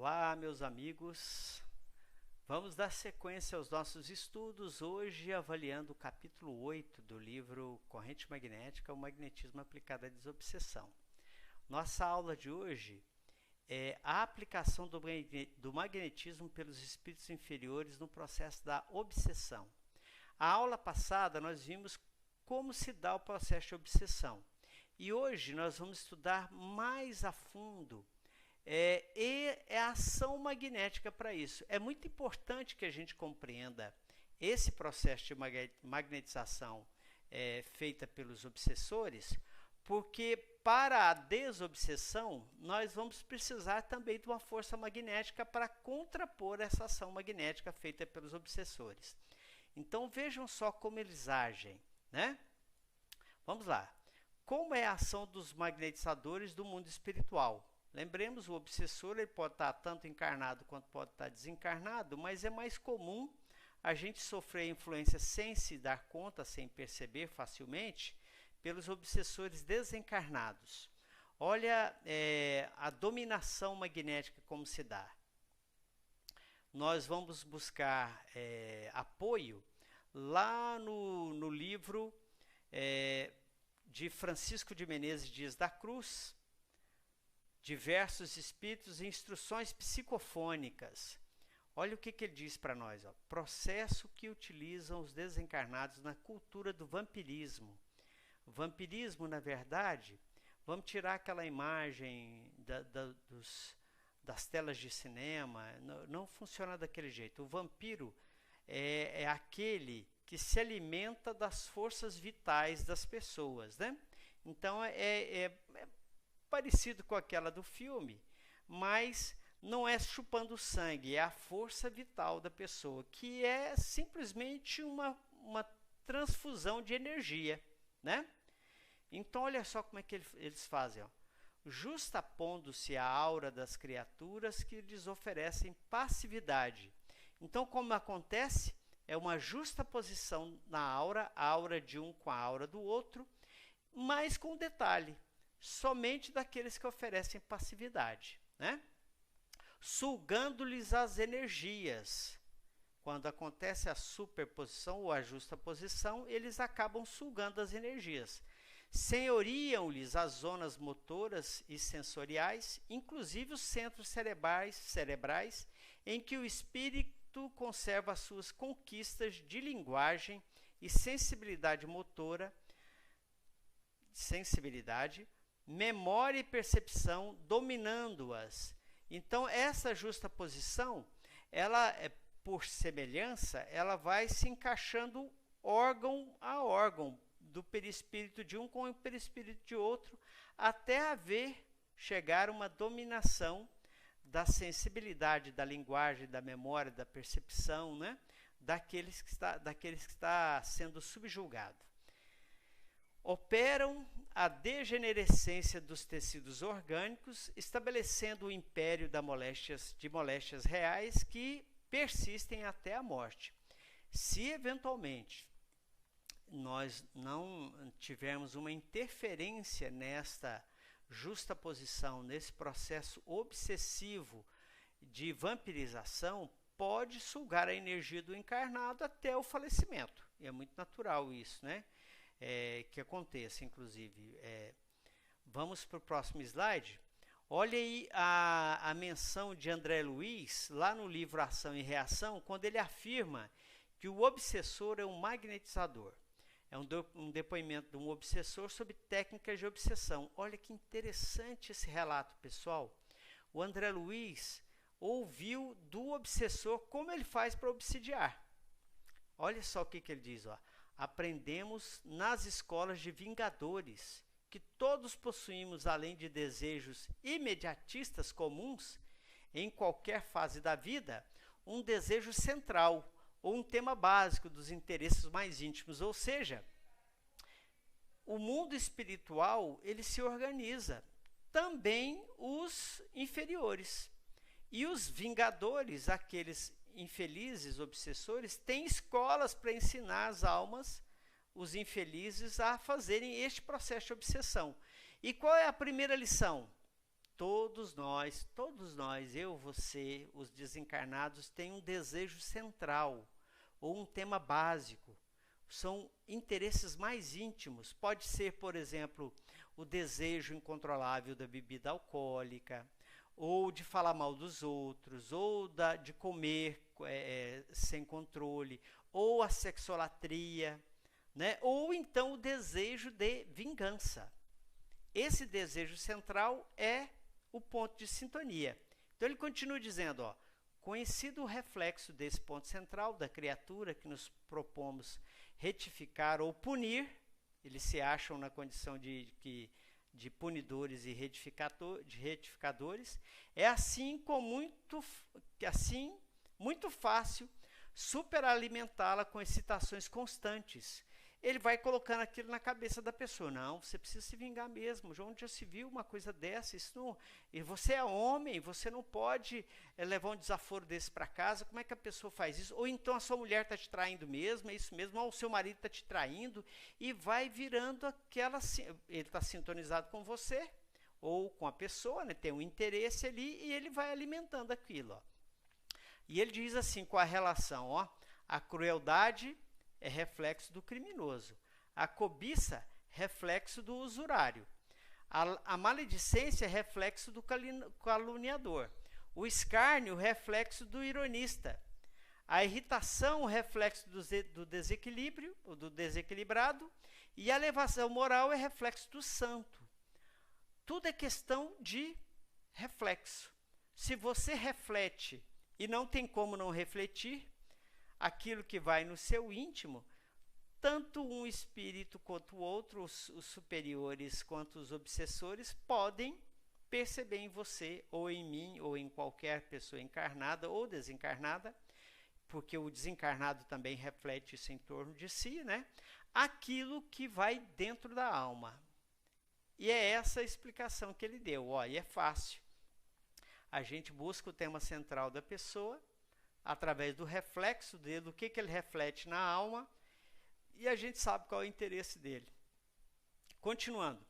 Olá, meus amigos. Vamos dar sequência aos nossos estudos, hoje avaliando o capítulo 8 do livro Corrente Magnética, o Magnetismo aplicado à Desobsessão. Nossa aula de hoje é a aplicação do magnetismo pelos espíritos inferiores no processo da obsessão. A aula passada nós vimos como se dá o processo de obsessão. E hoje nós vamos estudar mais a fundo a ação magnética para isso. É muito importante que a gente compreenda esse processo de magnetização feita pelos obsessores, porque para a desobsessão nós vamos precisar também de uma força magnética para contrapor essa ação magnética feita pelos obsessores. Então vejam só como eles agem, né? Vamos lá. Como é a ação dos magnetizadores do mundo espiritual? Lembremos, o obsessor ele pode estar tanto encarnado quanto pode estar desencarnado, mas é mais comum a gente sofrer influência sem se dar conta, sem perceber facilmente, pelos obsessores desencarnados. Olha a dominação magnética como se dá. Nós vamos buscar apoio lá no livro de Francisco de Menezes Dias da Cruz, Diversos Espíritos e Instruções Psicofônicas. Olha o que ele diz para nós. Processo que utilizam os desencarnados na cultura do vampirismo. O vampirismo, na verdade, vamos tirar aquela imagem das telas de cinema. Não funciona daquele jeito. O vampiro é aquele que se alimenta das forças vitais das pessoas, né? Então, é parecido com aquela do filme, mas não é chupando sangue, é a força vital da pessoa, que é simplesmente uma transfusão de energia, né? Então, olha só como é que eles fazem, ó. Justapondo-se a aura das criaturas que lhes oferecem passividade. Então, como acontece? É uma justaposição na aura, a aura de um com a aura do outro, mas com detalhe, somente daqueles que oferecem passividade, né? Sugando-lhes as energias. Quando acontece a superposição ou a justaposição, eles acabam sugando as energias. Senhoriam-lhes as zonas motoras e sensoriais, inclusive os centros cerebrais em que o espírito conserva as suas conquistas de linguagem e sensibilidade motora, memória e percepção, dominando-as. Então, essa justaposição, ela, por semelhança, ela vai se encaixando órgão a órgão, do perispírito de um com o perispírito de outro, até chegar uma dominação da sensibilidade, da linguagem, da memória, da percepção, né? daqueles que está sendo subjugado. Operam a degenerescência dos tecidos orgânicos, estabelecendo o império de moléstias reais que persistem até a morte. Se eventualmente nós não tivermos uma interferência nesta justaposição, nesse processo obsessivo de vampirização, pode sugar a energia do encarnado até o falecimento. E é muito natural isso, né? Que aconteça, inclusive. Vamos para o próximo slide. Olha aí a menção de André Luiz, lá no livro Ação e Reação, quando ele afirma que o obsessor é um magnetizador. É um depoimento de um obsessor sobre técnicas de obsessão. Olha que interessante esse relato, pessoal. O André Luiz ouviu do obsessor como ele faz para obsidiar. Olha só o que ele diz, ó. Aprendemos nas escolas de vingadores que todos possuímos, além de desejos imediatistas comuns, em qualquer fase da vida, um desejo central ou um tema básico dos interesses mais íntimos. Ou seja, o mundo espiritual ele se organiza, também os inferiores. E os vingadores, aqueles infelizes obsessores, têm escolas para ensinar as almas, os infelizes, a fazerem este processo de obsessão. E qual é a primeira lição? todos nós, eu, você, os desencarnados, têm um desejo central ou um tema básico. São interesses mais íntimos. Pode ser, por exemplo, o desejo incontrolável da bebida alcoólica, ou de falar mal dos outros, ou de comer sem controle, ou a sexolatria, né? Ou então o desejo de vingança. Esse desejo central é o ponto de sintonia. Então ele continua dizendo, ó, conhecido o reflexo desse ponto central da criatura que nos propomos retificar ou punir, eles se acham na condição de punidores e retificadores, é assim muito fácil superalimentá-la com excitações constantes. Ele vai colocando aquilo na cabeça da pessoa. Não, você precisa se vingar mesmo. Onde já se viu uma coisa dessa? Isso não, e você é homem, você não pode levar um desaforo desse para casa. Como é que a pessoa faz isso? Ou então a sua mulher está te traindo mesmo, é isso mesmo, ou o seu marido está te traindo, e vai virando aquela... Ele está sintonizado com você, ou com a pessoa, né? Tem um interesse ali, e ele vai alimentando aquilo. Ó. E ele diz assim, com a relação, ó, a crueldade é reflexo do criminoso. A cobiça, reflexo do usurário. A maledicência é reflexo do caluniador. O escárnio, reflexo do ironista. A irritação, reflexo do desequilíbrio, ou do desequilibrado. E a elevação moral é reflexo do santo. Tudo é questão de reflexo. Se você reflete e não tem como não refletir, aquilo que vai no seu íntimo, tanto um espírito quanto o outro, os superiores quanto os obsessores, podem perceber em você, ou em mim, ou em qualquer pessoa encarnada ou desencarnada, porque o desencarnado também reflete isso em torno de si, né? Aquilo que vai dentro da alma. E é essa a explicação que ele deu. Ó, e é fácil. A gente busca o tema central da pessoa, através do reflexo dele, do que ele reflete na alma, e a gente sabe qual é o interesse dele. Continuando,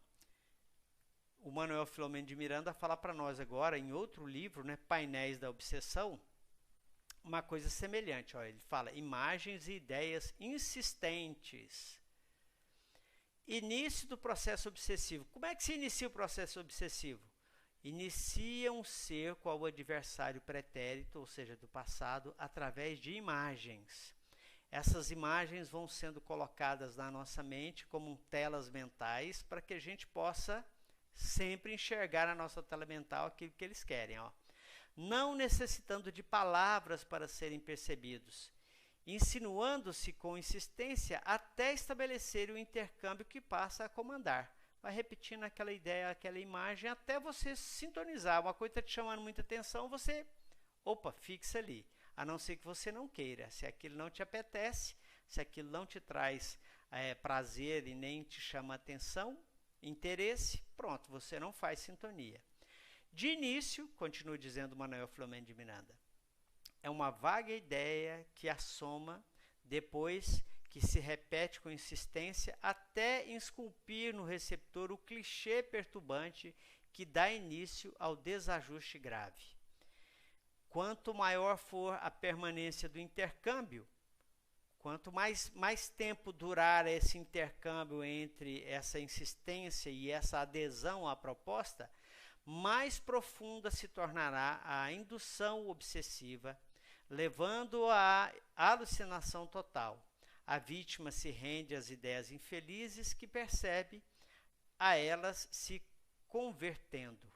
o Manuel Filomeno de Miranda fala para nós agora, em outro livro, né, Painéis da Obsessão, uma coisa semelhante. Ó, ele fala, imagens e ideias insistentes. Início do processo obsessivo. Como é que se inicia o processo obsessivo? Inicia um cerco ao adversário pretérito, ou seja, do passado, através de imagens. Essas imagens vão sendo colocadas na nossa mente como telas mentais para que a gente possa sempre enxergar na nossa tela mental aquilo que eles querem. Ó. Não necessitando de palavras para serem percebidos, insinuando-se com insistência até estabelecer o intercâmbio que passa a comandar. Vai repetindo aquela ideia, aquela imagem, até você sintonizar. Uma coisa está te chamando muita atenção, você, fixa ali. A não ser que você não queira. Se aquilo não te apetece, se aquilo não te traz prazer e nem te chama atenção, interesse, pronto, você não faz sintonia. De início, continua dizendo Manuel Filomeno de Miranda, é uma vaga ideia que assoma depois que se repete com insistência até esculpir no receptor o clichê perturbante que dá início ao desajuste grave. Quanto maior for a permanência do intercâmbio, quanto mais tempo durar esse intercâmbio entre essa insistência e essa adesão à proposta, mais profunda se tornará a indução obsessiva, levando à alucinação total. A vítima se rende às ideias infelizes que percebe a elas se convertendo.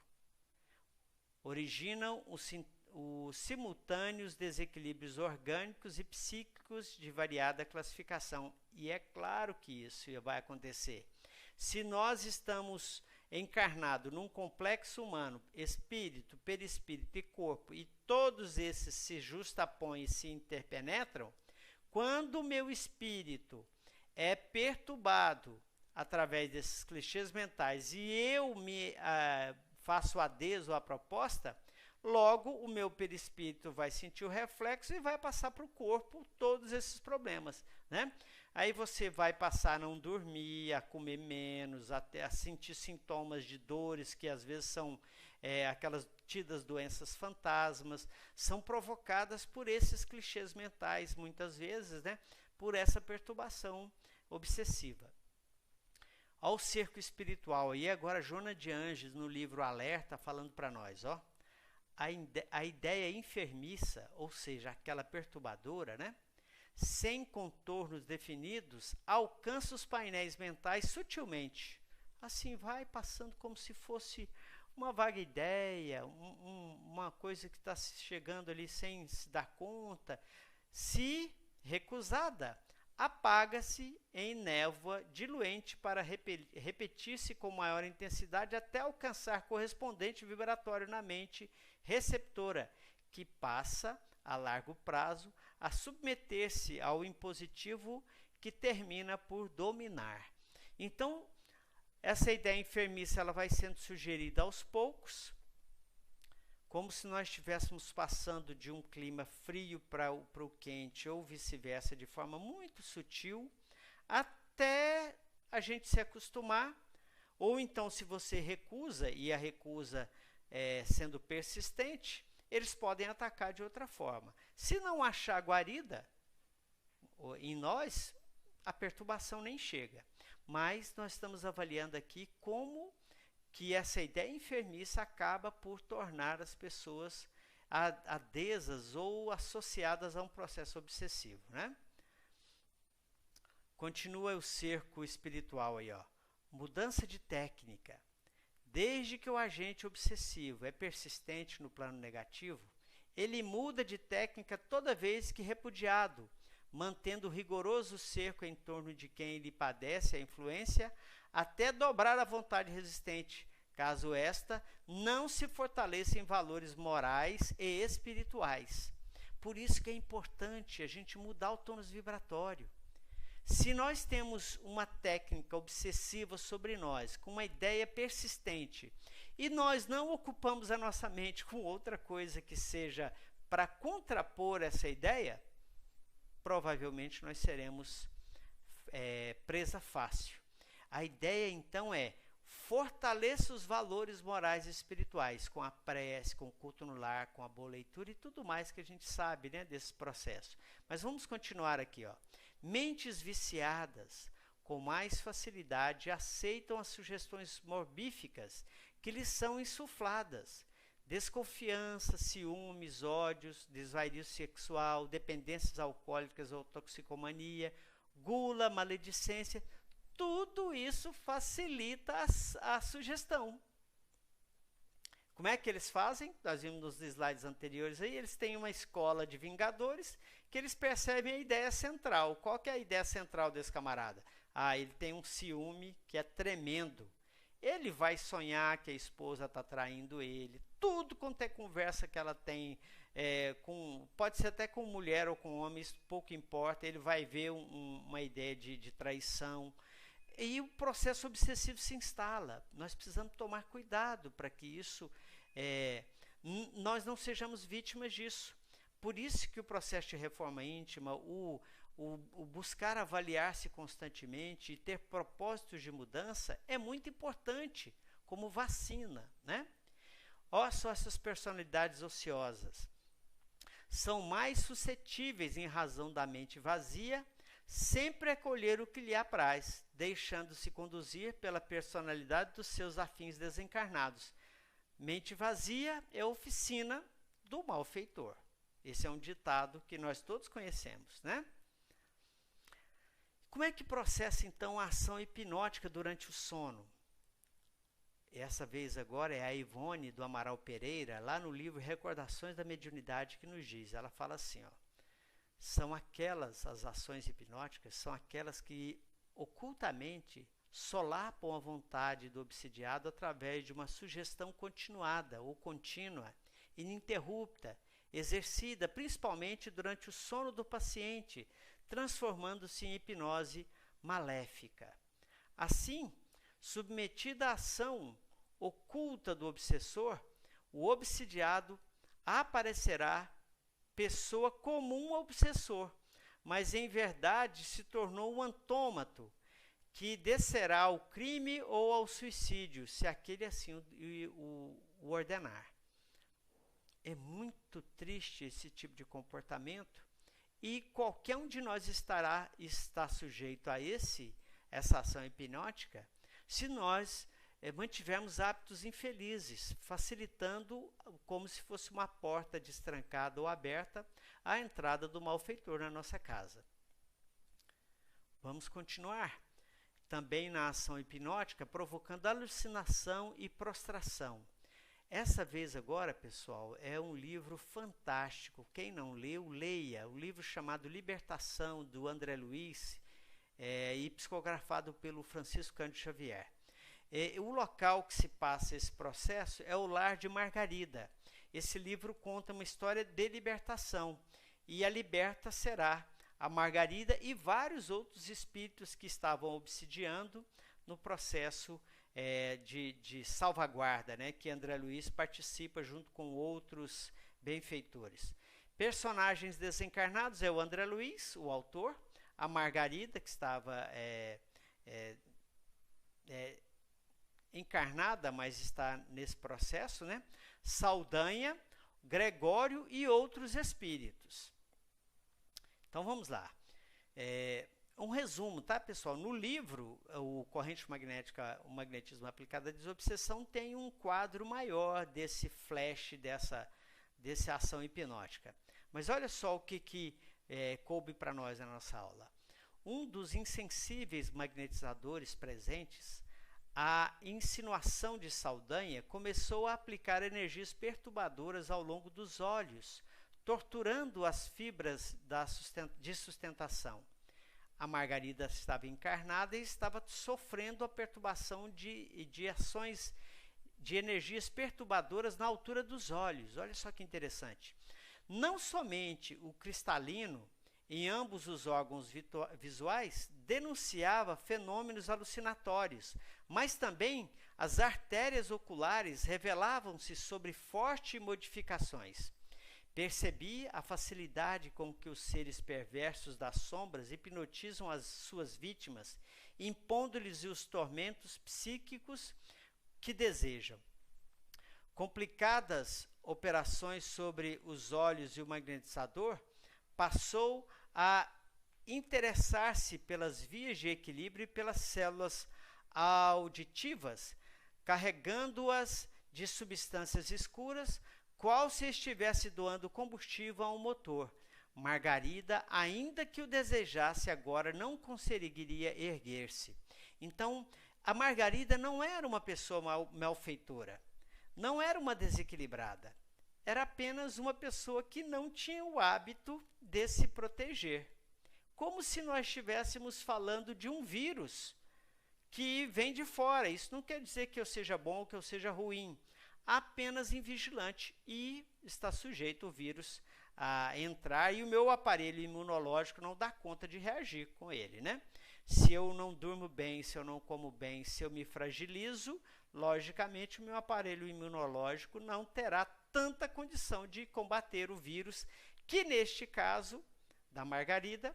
Originam os simultâneos desequilíbrios orgânicos e psíquicos de variada classificação. E é claro que isso vai acontecer. Se nós estamos encarnados num complexo humano, espírito, perispírito e corpo, e todos esses se justapõem e se interpenetram, quando o meu espírito é perturbado através desses clichês mentais e eu me faço adesão à proposta, logo o meu perispírito vai sentir o reflexo e vai passar para o corpo todos esses problemas, né? Aí você vai passar a não dormir, a comer menos, até a sentir sintomas de dores que às vezes são aquelas tidas doenças fantasmas, são provocadas por esses clichês mentais, muitas vezes, né, por essa perturbação obsessiva. Ao cerco espiritual, e agora Joana de Anjos, no livro Alerta, falando para nós, ó, a ideia enfermiça, ou seja, aquela perturbadora, né, sem contornos definidos, alcança os painéis mentais sutilmente. Assim, vai passando como se fosse uma vaga ideia, uma coisa que está chegando ali sem se dar conta. Se recusada, apaga-se em névoa diluente para repetir-se com maior intensidade até alcançar correspondente vibratório na mente receptora, que passa, a largo prazo, a submeter-se ao impositivo que termina por dominar. Então, essa ideia enfermiça ela vai sendo sugerida aos poucos, como se nós estivéssemos passando de um clima frio para o quente, ou vice-versa, de forma muito sutil, até a gente se acostumar, ou então se você recusa, e a recusa sendo persistente, eles podem atacar de outra forma. Se não achar guarida em nós, a perturbação nem chega. Mas nós estamos avaliando aqui como que essa ideia enfermiça acaba por tornar as pessoas adesas ou associadas a um processo obsessivo, né? Continua o cerco espiritual aí, ó. Mudança de técnica. Desde que o agente obsessivo é persistente no plano negativo, ele muda de técnica toda vez que repudiado, mantendo rigoroso cerco em torno de quem lhe padece a influência, até dobrar a vontade resistente, caso esta não se fortaleça em valores morais e espirituais. Por isso que é importante a gente mudar o tônus vibratório. Se nós temos uma técnica obsessiva sobre nós, com uma ideia persistente, e nós não ocupamos a nossa mente com outra coisa que seja para contrapor essa ideia, provavelmente nós seremos presa fácil. A ideia, então, é fortaleça os valores morais e espirituais com a prece, com o culto no lar, com a boa leitura e tudo mais que a gente sabe, né, desse processo. Mas vamos continuar aqui, ó. Mentes viciadas com mais facilidade aceitam as sugestões morbíficas que lhes são insufladas. Desconfiança, ciúmes, ódios, desvario sexual, dependências alcoólicas ou toxicomania, gula, maledicência, tudo isso facilita a sugestão. Como é que eles fazem? Nós vimos nos slides anteriores aí, eles têm uma escola de vingadores que eles percebem a ideia central. Qual que é a ideia central desse camarada? Ele tem um ciúme que é tremendo. Ele vai sonhar que a esposa está traindo ele. Tudo quanto é conversa que ela tem, pode ser até com mulher ou com homem, isso pouco importa. Ele vai ver uma ideia de traição. E o processo obsessivo se instala. Nós precisamos tomar cuidado para que isso, nós não sejamos vítimas disso. Por isso que o processo de reforma íntima, o buscar avaliar-se constantemente e ter propósitos de mudança é muito importante, como vacina, né? Olha só essas personalidades ociosas. São mais suscetíveis em razão da mente vazia, sempre a colher o que lhe apraz, deixando-se conduzir pela personalidade dos seus afins desencarnados. Mente vazia é a oficina do malfeitor. Esse é um ditado que nós todos conhecemos, né? Como é que processa, então, a ação hipnótica durante o sono? Essa vez agora é a Ivone do Amaral Pereira, lá no livro Recordações da Mediunidade, que nos diz. Ela fala assim, ó, as ações hipnóticas são aquelas que ocultamente solapam a vontade do obsidiado através de uma sugestão continuada ou contínua, ininterrupta, exercida principalmente durante o sono do paciente, transformando-se em hipnose maléfica. Assim, submetida à ação oculta do obsessor, o obsidiado aparecerá pessoa comum ao obsessor, mas em verdade se tornou um antômato que descerá ao crime ou ao suicídio, se aquele assim o o ordenar. É muito triste esse tipo de comportamento e qualquer um de nós está sujeito a essa ação hipnótica se nós mantivermos hábitos infelizes, facilitando como se fosse uma porta destrancada ou aberta a entrada do malfeitor na nossa casa. Vamos continuar. Também na ação hipnótica, provocando alucinação e prostração. Essa vez agora, pessoal, é um livro fantástico. Quem não leu, leia. O livro chamado Libertação, do André Luiz, e psicografado pelo Francisco Cândido Xavier. O local que se passa esse processo é o lar de Margarida. Esse livro conta uma história de libertação. E a liberta será a Margarida e vários outros espíritos que estavam obsidiando no processo de salvaguarda, né, que André Luiz participa junto com outros benfeitores. Personagens desencarnados é o André Luiz, o autor, a Margarida, que estava encarnada, mas está nesse processo, né? Saldanha, Gregório e outros espíritos. Então vamos lá. Um resumo, tá, pessoal? No livro, o Corrente Magnética, o Magnetismo Aplicado à Desobsessão, tem um quadro maior desse flash, dessa ação hipnótica. Mas olha só o que coube para nós na nossa aula. Um dos insensíveis magnetizadores presentes, a insinuação de Saldanha, começou a aplicar energias perturbadoras ao longo dos olhos, torturando as fibras de sustentação. A Margarida estava encarnada e estava sofrendo a perturbação de ações de energias perturbadoras na altura dos olhos. Olha só que interessante. Não somente o cristalino, em ambos os órgãos visuais, denunciava fenômenos alucinatórios, mas também as artérias oculares revelavam-se sobre fortes modificações. Percebi a facilidade com que os seres perversos das sombras hipnotizam as suas vítimas, impondo-lhes os tormentos psíquicos que desejam. Complicadas operações sobre os olhos e o magnetizador, passou a interessar-se pelas vias de equilíbrio e pelas células auditivas, carregando-as de substâncias escuras, qual se estivesse doando combustível a um motor. Margarida, ainda que o desejasse agora, não conseguiria erguer-se. Então, a Margarida não era uma pessoa malfeitora, não era uma desequilibrada, era apenas uma pessoa que não tinha o hábito de se proteger. Como se nós estivéssemos falando de um vírus que vem de fora. Isso não quer dizer que eu seja bom ou que eu seja ruim, apenas invigilante, e está sujeito o vírus a entrar e o meu aparelho imunológico não dá conta de reagir com ele, né? Se eu não durmo bem, se eu não como bem, se eu me fragilizo, logicamente o meu aparelho imunológico não terá tanta condição de combater o vírus, que neste caso da Margarida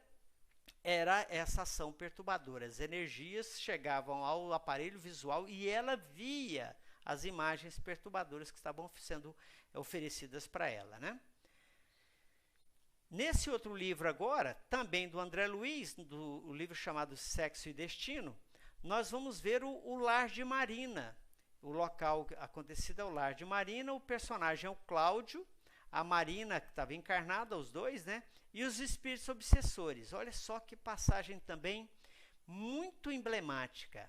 era essa ação perturbadora. As energias chegavam ao aparelho visual e ela via as imagens perturbadoras que estavam sendo oferecidas para ela, né? Nesse outro livro agora, também do André Luiz, o livro chamado Sexo e Destino, nós vamos ver o lar de Marina. O local acontecido é o lar de Marina, o personagem é o Cláudio, a Marina, que estava encarnada, os dois, né? E os espíritos obsessores. Olha só que passagem também muito emblemática.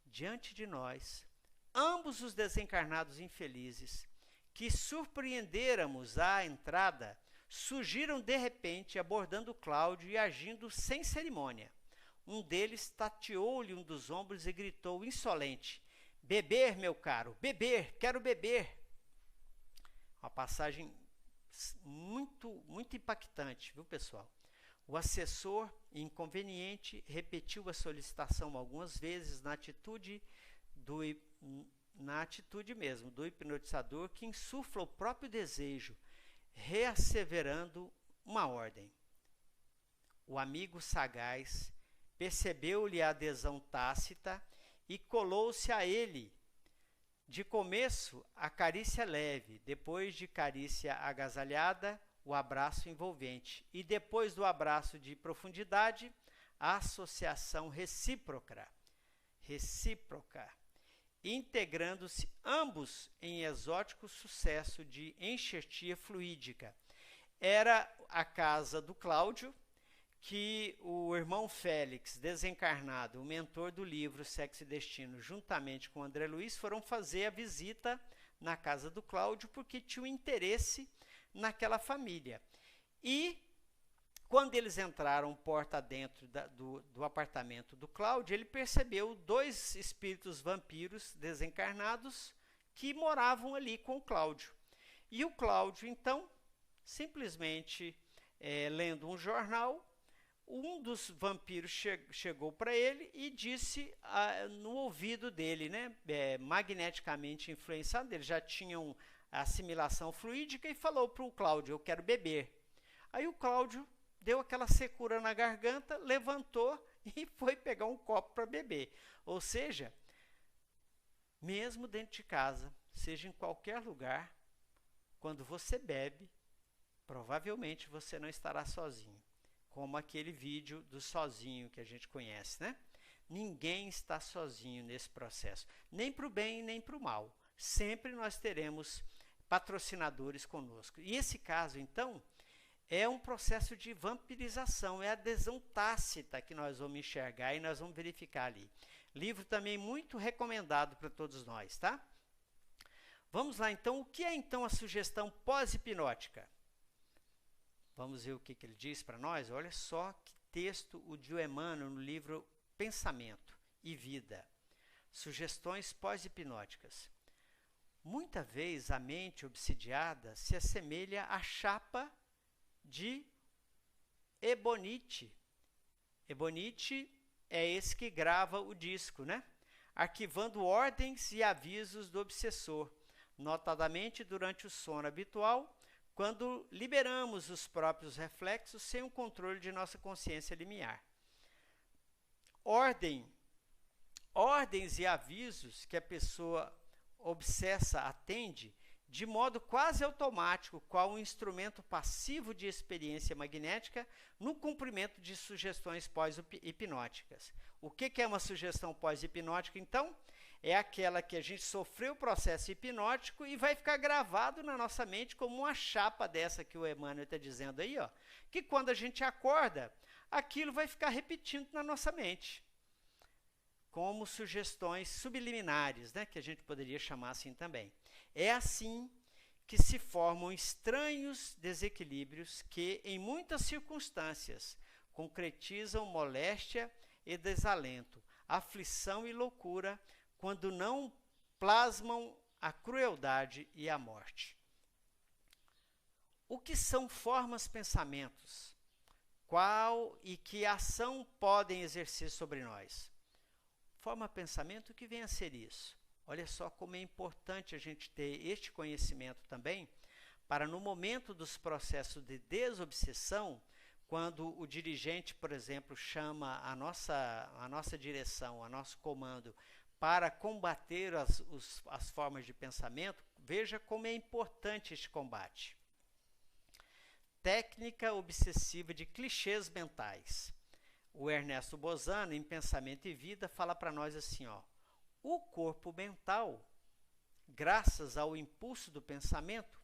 Diante de nós, ambos os desencarnados infelizes, que surpreendêramos à entrada, surgiram de repente, abordando Cláudio e agindo sem cerimônia. Um deles tateou-lhe um dos ombros e gritou insolente: "Beber, meu caro, beber, quero beber." Uma passagem muito impactante, viu, pessoal? O assessor inconveniente repetiu a solicitação algumas vezes na atitude mesmo do hipnotizador, que insufla o próprio desejo, reasseverando uma ordem. O amigo sagaz percebeu-lhe a adesão tácita e colou-se a ele, De começo, a carícia leve, depois de carícia agasalhada, o abraço envolvente, e depois do abraço de profundidade, a associação recíproca, integrando-se ambos em exótico sucesso de enxertia fluídica. Era a casa do Cláudio, que o irmão Félix, desencarnado, o mentor do livro Sexo e Destino, juntamente com André Luiz, foram fazer a visita na casa do Cláudio porque tinham interesse naquela família. E quando eles entraram porta dentro do apartamento do Cláudio, ele percebeu 2 espíritos vampiros desencarnados que moravam ali com o Cláudio. E o Cláudio, então, simplesmente lendo um jornal, um dos vampiros chegou para ele e disse no ouvido dele, né, magneticamente influenciado, eles já tinham assimilação fluídica, e falou para o Cláudio: eu quero beber. Aí o Cláudio deu aquela secura na garganta, levantou e foi pegar um copo para beber. Ou seja, mesmo dentro de casa, seja em qualquer lugar, quando você bebe, provavelmente você não estará sozinho. Como aquele vídeo do sozinho que a gente conhece, né? Ninguém está sozinho nesse processo, nem para o bem nem para o mal. Sempre nós teremos patrocinadores conosco. E esse caso, então, é um processo de vampirização, é a adesão tácita que nós vamos enxergar e nós vamos verificar ali. Livro também muito recomendado para todos nós, tá? Vamos lá, então. O que é, então, a sugestão pós-hipnótica? Vamos ver o que ele diz para nós. Olha só que texto o de Emmanuel no livro Pensamento e Vida. Sugestões pós-hipnóticas. Muita vez a mente obsidiada se assemelha à chapa de ebonite. Ebonite é esse que grava o disco, né? Arquivando ordens e avisos do obsessor, notadamente durante o sono habitual, quando liberamos os próprios reflexos sem o controle de nossa consciência limiar. Ordens e avisos que a pessoa obsessa atende de modo quase automático, qual um instrumento passivo de experiência magnética no cumprimento de sugestões pós-hipnóticas. O que é uma sugestão pós-hipnótica, então? É aquela que a gente sofreu o processo hipnótico e vai ficar gravado na nossa mente como uma chapa dessa que o Emmanuel está dizendo aí, ó, que quando a gente acorda, aquilo vai ficar repetindo na nossa mente, como sugestões subliminares, né, que a gente poderia chamar assim também. É assim que se formam estranhos desequilíbrios que, em muitas circunstâncias, concretizam moléstia e desalento, aflição e loucura, quando não plasmam a crueldade e a morte. O que são formas pensamentos? Qual e que ação podem exercer sobre nós? Forma pensamento, o que vem a ser isso? Olha só como é importante a gente ter este conhecimento também, para no momento dos processos de desobsessão, quando o dirigente, por exemplo, chama a nossa direção, a nosso comando, para combater as formas de pensamento, veja como é importante este combate. Técnica obsessiva de clichês mentais. O Ernesto Bozano, em Pensamento e Vida, fala para nós assim, ó: o corpo mental, graças ao impulso do pensamento,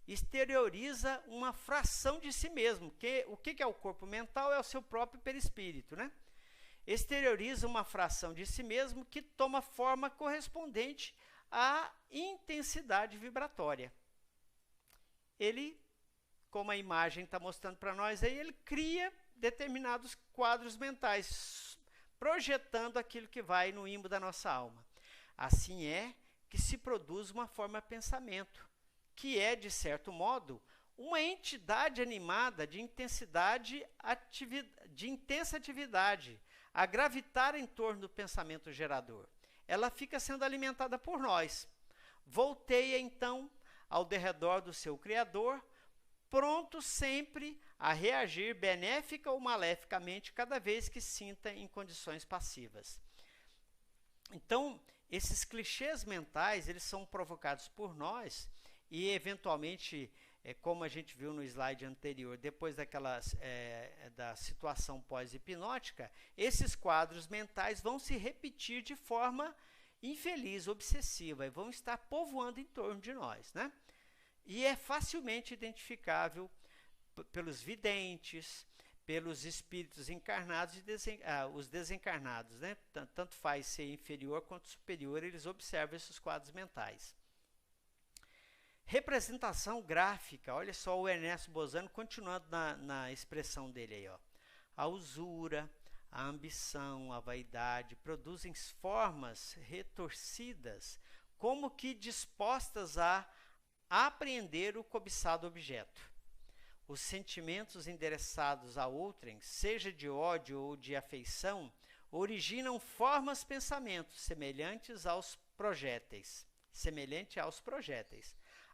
exterioriza uma fração de si mesmo. O que é o corpo mental? É o seu próprio perispírito, né? Exterioriza uma fração de si mesmo que toma forma correspondente à intensidade vibratória. Ele, como a imagem está mostrando para nós aí, ele cria determinados quadros mentais, projetando aquilo que vai no ímbo da nossa alma. Assim é que se produz uma forma de pensamento, que é, de certo modo, uma entidade animada de intensa atividade, a gravitar em torno do pensamento gerador. Ela fica sendo alimentada por nós. Volteia, então, ao derredor do seu Criador, pronto sempre a reagir benéfica ou maleficamente cada vez que sinta em condições passivas. Então, esses clichês mentais, eles são provocados por nós e, eventualmente, como a gente viu no slide anterior, depois da situação pós-hipnótica, esses quadros mentais vão se repetir de forma infeliz, obsessiva, e vão estar povoando em torno de nós, né? E é facilmente identificável pelos videntes, pelos espíritos encarnados e os desencarnados, né? Tanto faz ser inferior quanto superior, eles observam esses quadros mentais. Representação gráfica, olha só o Ernesto Bozano continuando na expressão dele aí, ó. A usura, a ambição, a vaidade produzem formas retorcidas, como que dispostas a apreender o cobiçado objeto. Os sentimentos endereçados a outrem, seja de ódio ou de afeição, originam formas pensamentos semelhantes aos projéteis.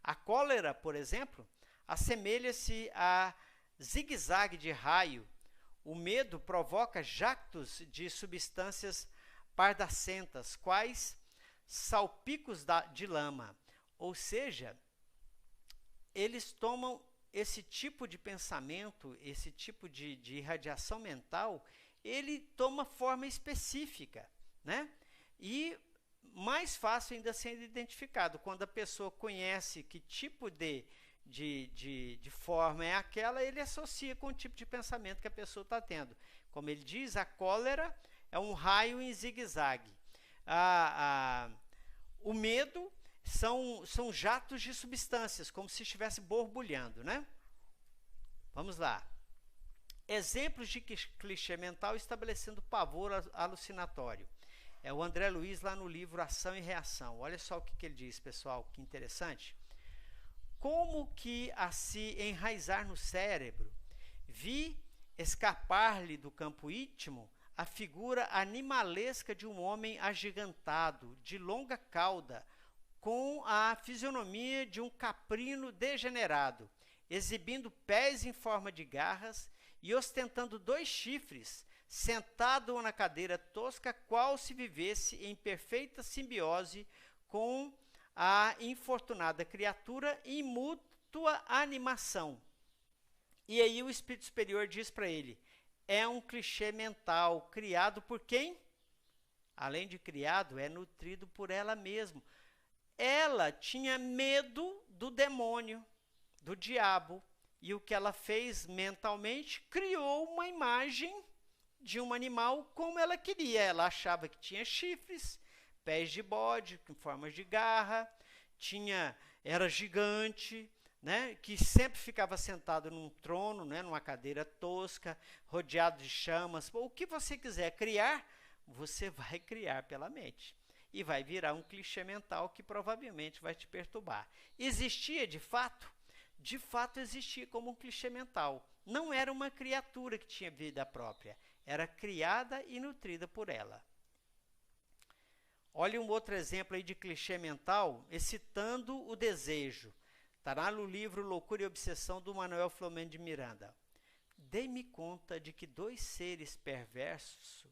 A cólera, por exemplo, assemelha-se a zigue-zague de raio. O medo provoca jactos de substâncias pardacentas, quais salpicos de lama. Ou seja, eles tomam esse tipo de pensamento, esse tipo de irradiação mental, ele toma forma específica, né? E mais fácil ainda sendo identificado, quando a pessoa conhece que tipo de forma é aquela, ele associa com o tipo de pensamento que a pessoa está tendo. Como ele diz, a cólera é um raio em zigue-zague. O medo são jatos de substâncias, como se estivesse borbulhando, né? Vamos lá. Exemplos de clichê mental estabelecendo pavor alucinatório. É o André Luiz lá no livro Ação e Reação. Olha só o que ele diz, pessoal, que interessante. Como que a se enraizar no cérebro, vi escapar-lhe do campo íntimo a figura animalesca de um homem agigantado, de longa cauda, com a fisionomia de um caprino degenerado, exibindo pés em forma de garras e ostentando 2 chifres, sentado na cadeira tosca, qual se vivesse em perfeita simbiose com a infortunada criatura em mútua animação. E aí o espírito superior diz para ele, é um clichê mental, criado por quem? Além de criado, é nutrido por ela mesma. Ela tinha medo do demônio, do diabo, e o que ela fez mentalmente, criou uma imagem de um animal como ela queria. Ela achava que tinha chifres, pés de bode, com formas de garra, era gigante, né, que sempre ficava sentado num trono, né, numa cadeira tosca, rodeado de chamas. O que você quiser criar, você vai criar pela mente. E vai virar um clichê mental que provavelmente vai te perturbar. Existia de fato? De fato existia como um clichê mental. Não era uma criatura que tinha vida própria. Era criada e nutrida por ela. Olha um outro exemplo aí de clichê mental, excitando o desejo. Está no livro Loucura e Obsessão, do Manuel Filomeno de Miranda. Dei-me conta de que 2 seres perversos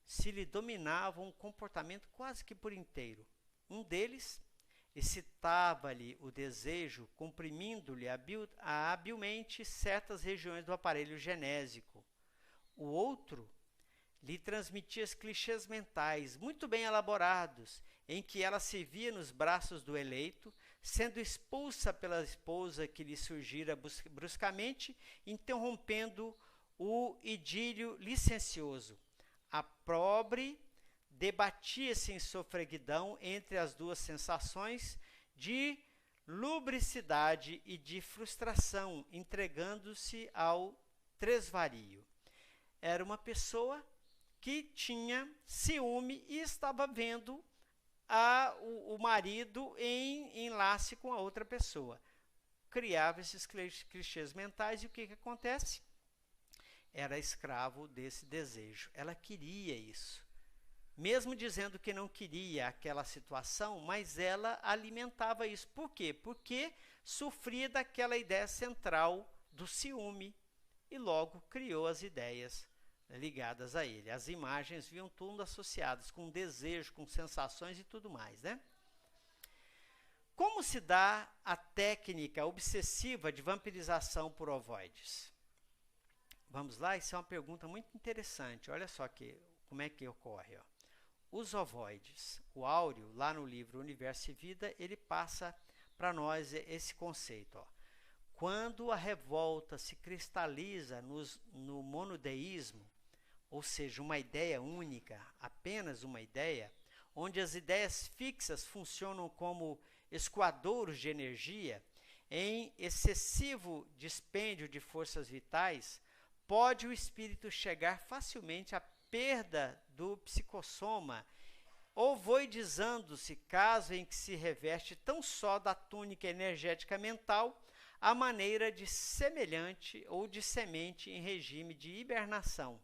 se lhe dominavam um comportamento quase que por inteiro. Um deles excitava-lhe o desejo, comprimindo-lhe habilmente certas regiões do aparelho genésico. O outro lhe transmitia clichês mentais muito bem elaborados, em que ela se via nos braços do eleito, sendo expulsa pela esposa que lhe surgira bruscamente, interrompendo o idílio licencioso. A pobre debatia-se em sofreguidão entre as 2 sensações de lubricidade e de frustração, entregando-se ao tresvario. Era uma pessoa que tinha ciúme e estava vendo o marido em enlace com a outra pessoa. Criava esses clichês mentais e o que acontece? Era escravo desse desejo. Ela queria isso. Mesmo dizendo que não queria aquela situação, mas ela alimentava isso. Por quê? Porque sofria daquela ideia central do ciúme e logo criou as ideias ligadas a ele. As imagens vinham tudo associadas com desejo, com sensações e tudo mais, né? Como se dá a técnica obsessiva de vampirização por ovoides? Vamos lá, isso é uma pergunta muito interessante. Olha só como é que ocorre. Ó. Os ovoides, o Áureo, lá no livro Universo e Vida, ele passa para nós esse conceito. Ó. Quando a revolta se cristaliza no monodeísmo, ou seja, uma ideia única, apenas uma ideia, onde as ideias fixas funcionam como escoadouros de energia, em excessivo dispêndio de forças vitais, pode o espírito chegar facilmente à perda do psicossoma, ovoidizando-se, caso em que se reveste tão só da túnica energética mental, à maneira de semelhante ou de semente em regime de hibernação.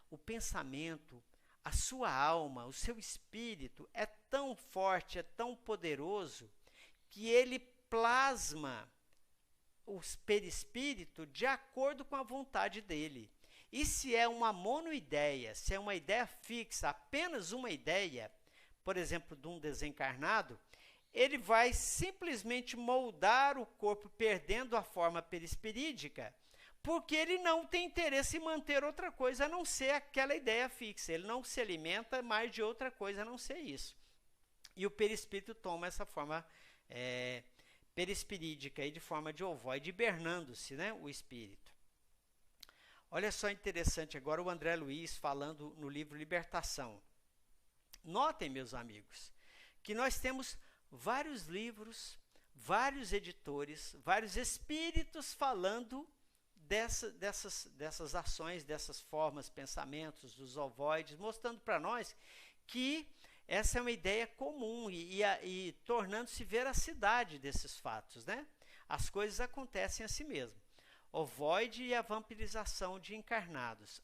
O pensamento, a sua alma, o seu espírito é tão forte, é tão poderoso, que ele plasma o perispírito de acordo com a vontade dele. E se é uma monoideia, se é uma ideia fixa, apenas uma ideia, por exemplo, de um desencarnado, ele vai simplesmente moldar o corpo perdendo a forma perispirídica, porque ele não tem interesse em manter outra coisa a não ser aquela ideia fixa. Ele não se alimenta mais de outra coisa a não ser isso. E o perispírito toma essa forma perispirídica, de forma de ovoide, hibernando-se, né, o espírito. Olha só interessante agora o André Luiz falando no livro Libertação. Notem, meus amigos, que nós temos vários livros, vários editores, vários espíritos falando dessas ações, dessas formas, pensamentos, dos ovoides, mostrando para nós que essa é uma ideia comum e tornando-se veracidade desses fatos, né? As coisas acontecem assim mesmo. Ovoide e a vampirização de encarnados.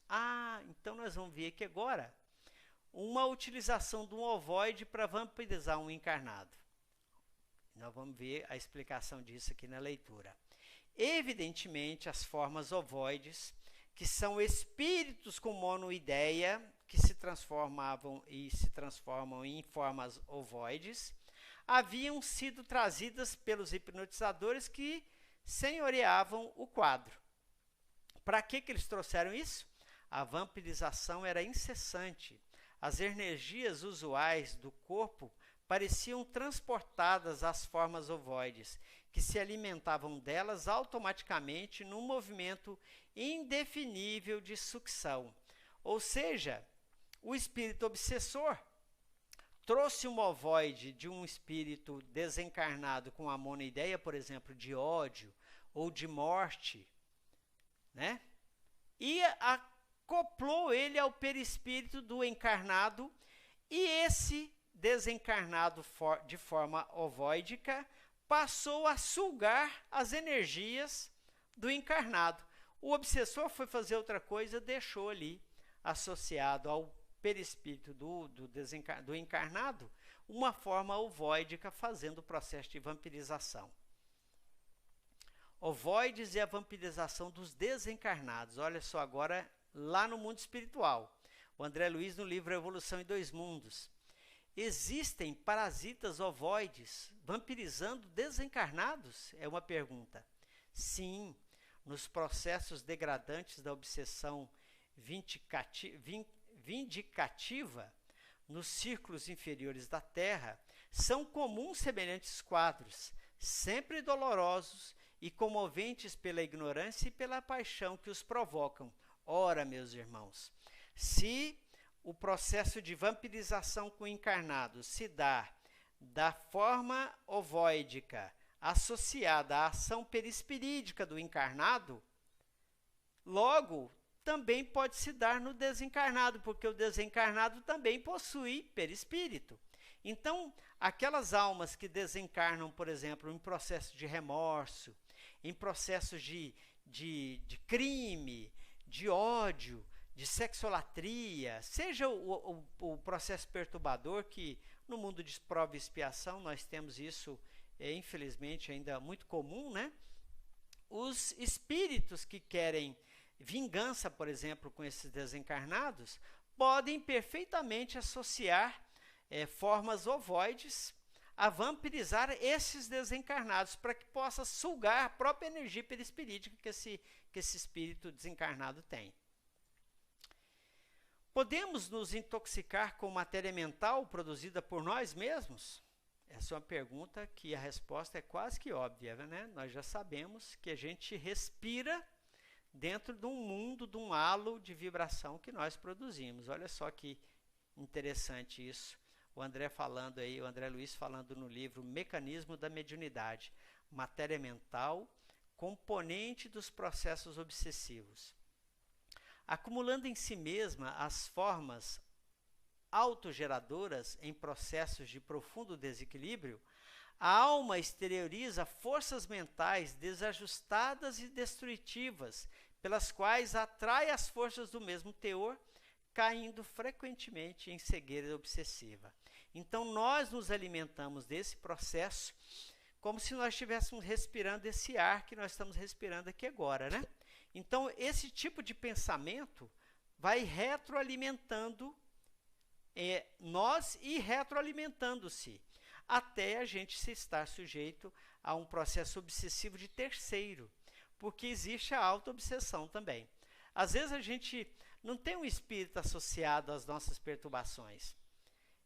Então nós vamos ver aqui agora uma utilização de um ovoide para vampirizar um encarnado. Nós vamos ver a explicação disso aqui na leitura. Evidentemente, as formas ovoides, que são espíritos com monoideia, que se transformavam e se transformam em formas ovoides, haviam sido trazidas pelos hipnotizadores que senhoreavam o quadro. Para que eles trouxeram isso? A vampirização era incessante. As energias usuais do corpo pareciam transportadas às formas ovoides, que se alimentavam delas automaticamente num movimento indefinível de sucção. Ou seja, o espírito obsessor trouxe um ovoide de um espírito desencarnado com a monoideia, por exemplo, de ódio ou de morte, né? E acoplou ele ao perispírito do encarnado, e esse desencarnado de forma ovoidica passou a sugar as energias do encarnado. O obsessor foi fazer outra coisa, deixou ali, associado ao perispírito do encarnado, uma forma ovoidica, fazendo o processo de vampirização. Ovoides e a vampirização dos desencarnados. Olha só agora, lá no mundo espiritual. O André Luiz, no livro Evolução em Dois Mundos. Existem parasitas ovoides vampirizando desencarnados? É uma pergunta. Sim, nos processos degradantes da obsessão vindicativa, nos círculos inferiores da Terra, são comuns semelhantes quadros, sempre dolorosos e comoventes pela ignorância e pela paixão que os provocam. Ora, meus irmãos, se o processo de vampirização com encarnados se dá da forma ovoidica associada à ação perispirídica do encarnado, logo também pode se dar no desencarnado, porque o desencarnado também possui perispírito. Então, aquelas almas que desencarnam, por exemplo, em processo de remorso, em processos de crime, de ódio, de sexolatria, seja o processo perturbador, que no mundo de prova e expiação nós temos isso, infelizmente, ainda muito comum, né? Os espíritos que querem vingança, por exemplo, com esses desencarnados, podem perfeitamente associar formas ovoides a vampirizar esses desencarnados, para que possa sugar a própria energia perispirítica que esse espírito desencarnado tem. Podemos nos intoxicar com matéria mental produzida por nós mesmos? Essa é uma pergunta que a resposta é quase que óbvia, né? Nós já sabemos que a gente respira dentro de um mundo, de um halo de vibração que nós produzimos. Olha só que interessante isso. O André falando aí, o André Luiz falando no livro Mecanismo da Mediunidade, matéria mental, componente dos processos obsessivos. Acumulando em si mesma as formas autogeradoras em processos de profundo desequilíbrio, a alma exterioriza forças mentais desajustadas e destrutivas, pelas quais atrai as forças do mesmo teor, caindo frequentemente em cegueira obsessiva. Então, nós nos alimentamos desse processo como se nós estivéssemos respirando esse ar que nós estamos respirando aqui agora, né? Então, esse tipo de pensamento vai retroalimentando nós e retroalimentando-se, até a gente se estar sujeito a um processo obsessivo de terceiro, porque existe a auto-obsessão também. Às vezes a gente não tem um espírito associado às nossas perturbações.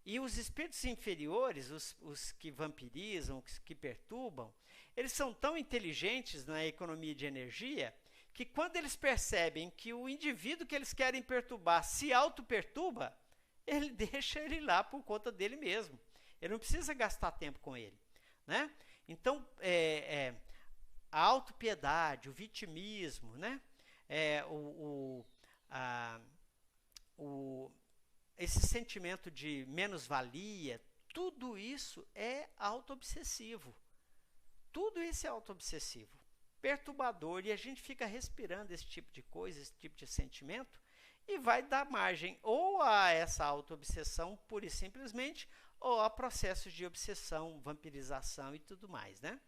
E os espíritos inferiores, os que vampirizam, os que perturbam, eles são tão inteligentes na economia de energia que quando eles percebem que o indivíduo que eles querem perturbar se auto-perturba, ele deixa ele lá por conta dele mesmo. Ele não precisa gastar tempo com ele, né? Então, a autopiedade, o vitimismo, né? Esse sentimento de menos-valia, tudo isso é auto-obsessivo. Tudo isso é auto-obsessivo, perturbador, e a gente fica respirando esse tipo de coisa, esse tipo de sentimento, e vai dar margem ou a essa auto-obsessão pura e simplesmente, ou a processos de obsessão, vampirização e tudo mais, né?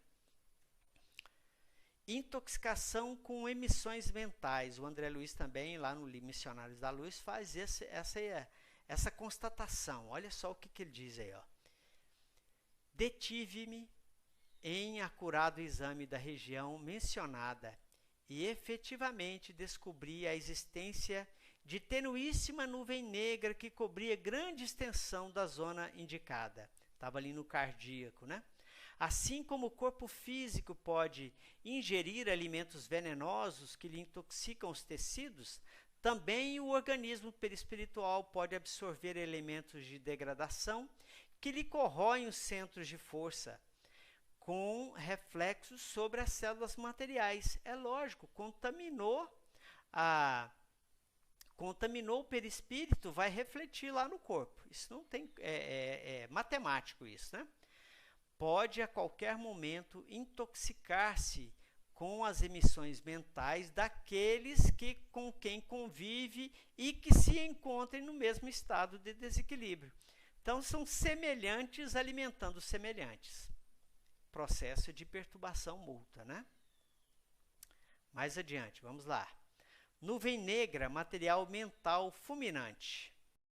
Intoxicação com emissões mentais. O André Luiz também, lá no livro Missionários da Luz, faz essa constatação. Olha só o que ele diz aí, ó. Detive-me em acurado exame da região mencionada e efetivamente descobri a existência de tenuíssima nuvem negra que cobria grande extensão da zona indicada. Estava ali no cardíaco, né? Assim como o corpo físico pode ingerir alimentos venenosos que lhe intoxicam os tecidos, também o organismo perispiritual pode absorver elementos de degradação que lhe corroem os centros de força, com reflexos sobre as células materiais. É lógico, contaminou o perispírito, vai refletir lá no corpo. Isso não tem, é matemático isso, né? Pode a qualquer momento intoxicar-se com as emissões mentais daqueles com quem convive e que se encontrem no mesmo estado de desequilíbrio. Então, são semelhantes alimentando semelhantes. Processo de perturbação mútua, né? Mais adiante, vamos lá. Nuvem negra, material mental fulminante.